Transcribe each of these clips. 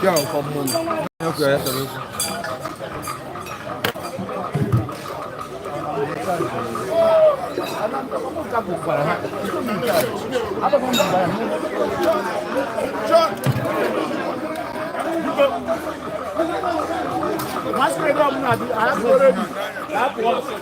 Yo, from home. Okay, that's it. Of course.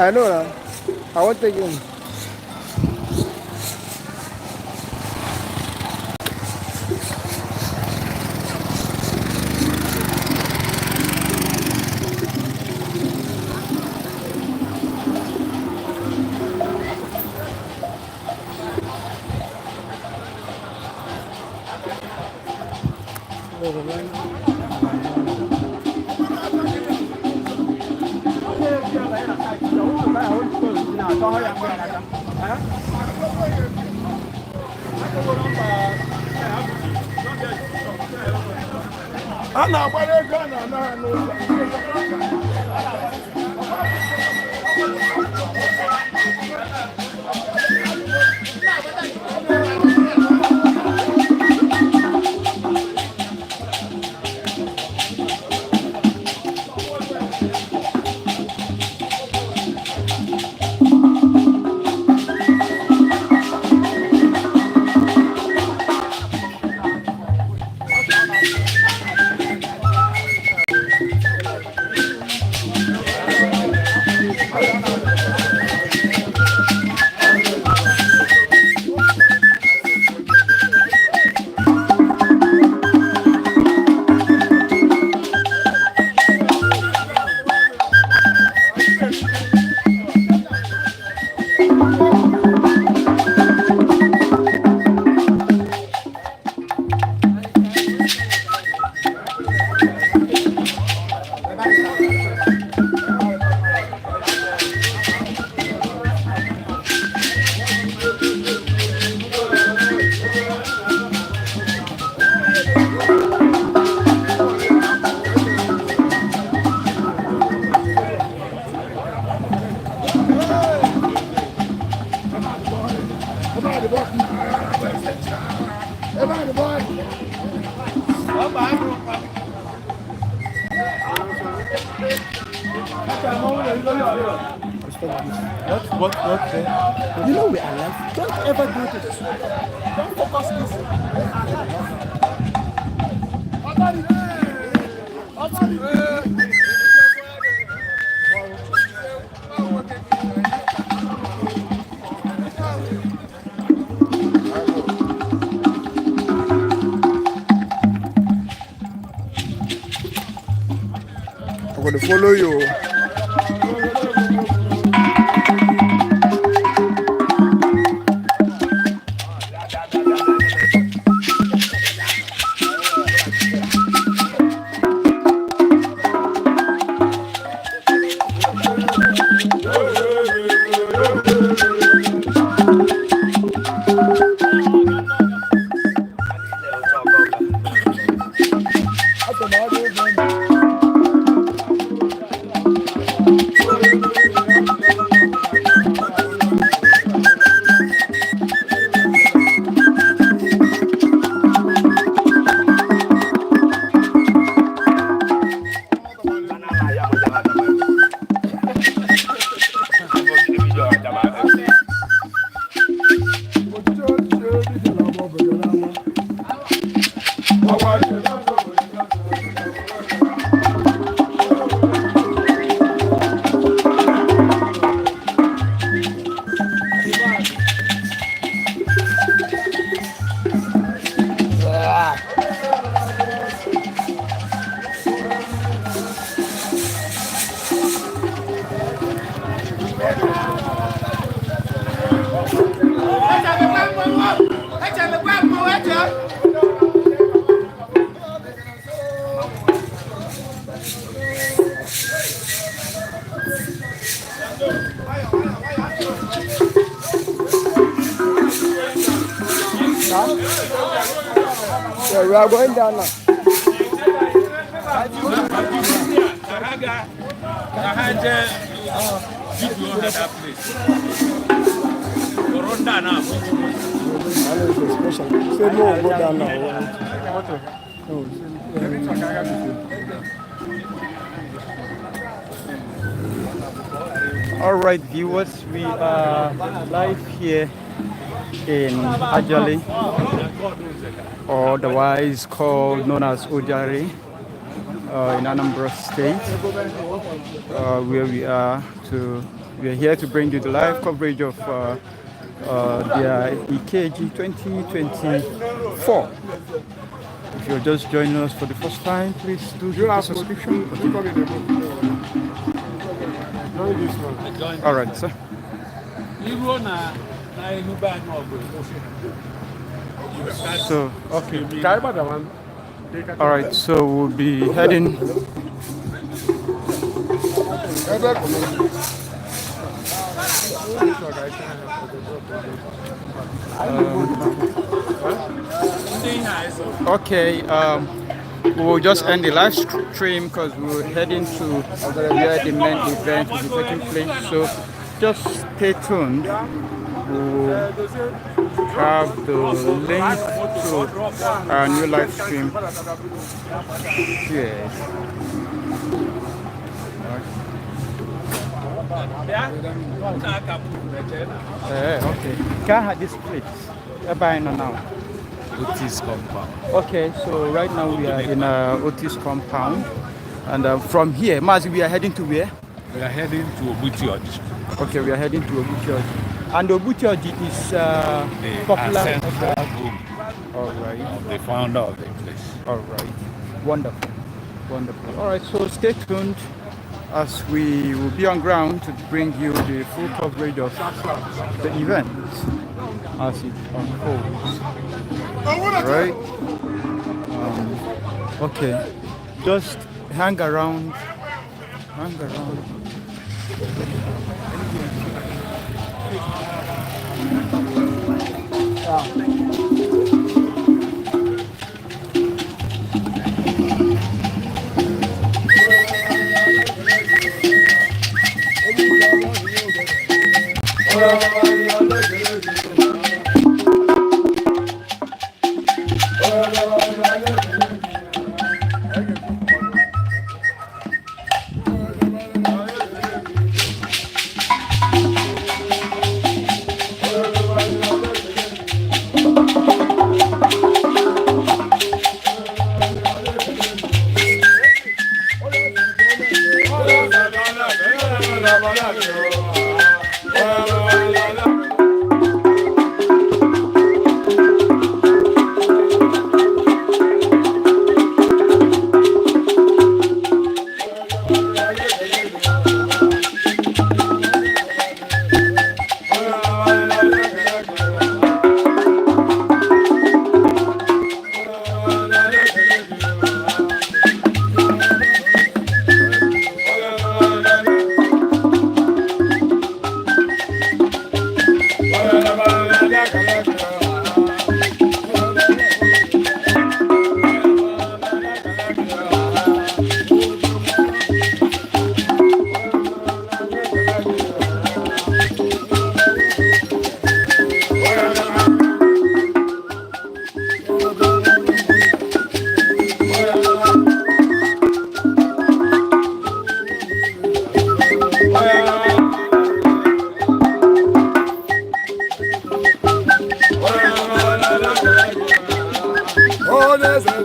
I know that. I won't take him. What? You know we are alive. Don't ever do this. Don't focus this. I'm going to follow you. Yeah, we are going down now. Say no, go down now. All right, viewers, we are live here in Ujari, or otherwise known as Ujari, in Anambra State, where we are here to bring you the live coverage of their Ikeji 2024. If you're just joining us for the first time, please do hit the subscription button. All right, sir. So, okay. All right, so we'll be heading. Okay, we will just end the live stream because we're heading to where the main event will be taking place. So just stay tuned. We'll have the link to our new live stream here. Okay. Can I have this plate? Now. Otis compound. Okay, so right now we are in Otis compound, and from here, Mazi, we are heading to where? We are heading to Ujari. Okay, we are heading to Ujari, and Ujari is popular. Ancestral home. All right. Of the founder of the place. All right. Wonderful, wonderful. All right, so stay tuned as we will be on ground to bring you the full coverage of the event as it unfolds. Right? Okay. Just hang around. Hang around. That's the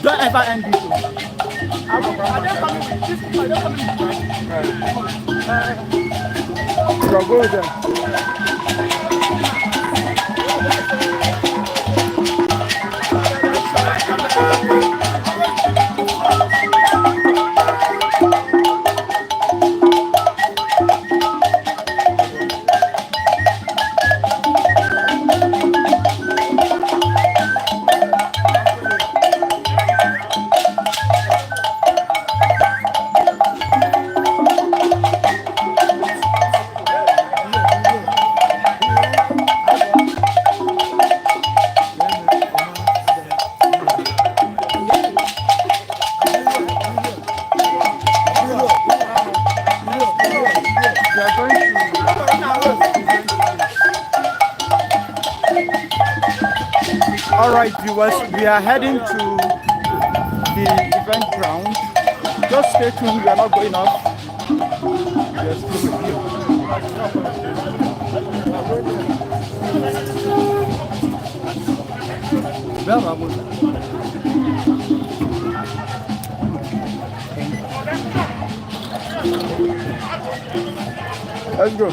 Don't ever end this. Go with them. Alright viewers, we are heading to the event ground. Just stay tuned, we are not going off. Yes, Let's go.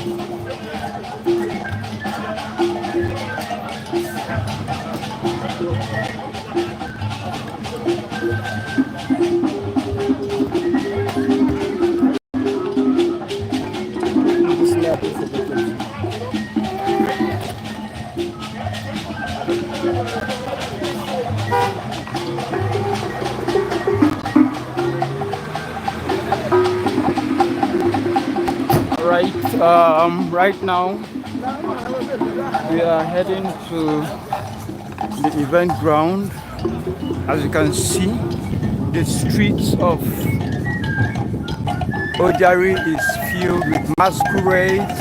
Right now we are heading to the event ground. As you can see, the streets of Ujari is filled with masquerades.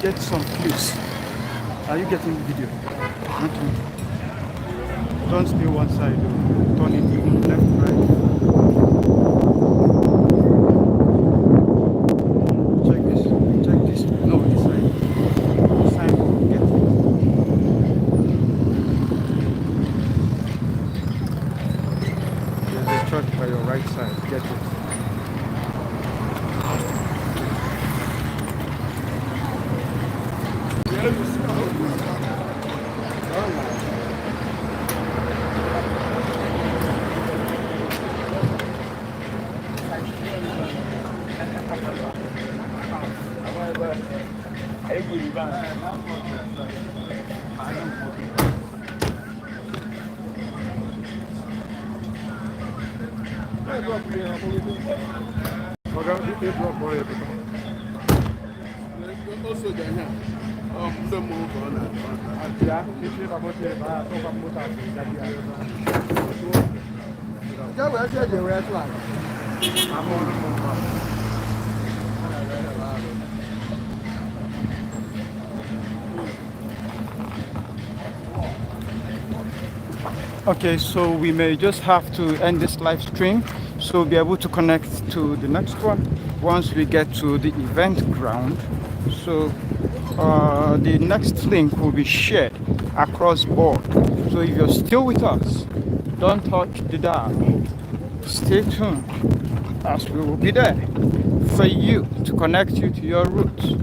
Get some views. Are you getting the video? Okay. Don't stay one side though. Turn it even left, right. Check this. Check this. No, this side. This side. Get it. There's a church by your right side. Get it. Okay, so we may just have to end this live stream, so we'll be able to connect to the next one once we get to the event ground. So the next link will be shared across board. So if you're still with us, don't touch the dial. Stay tuned, as we will be there for you to connect you to your roots.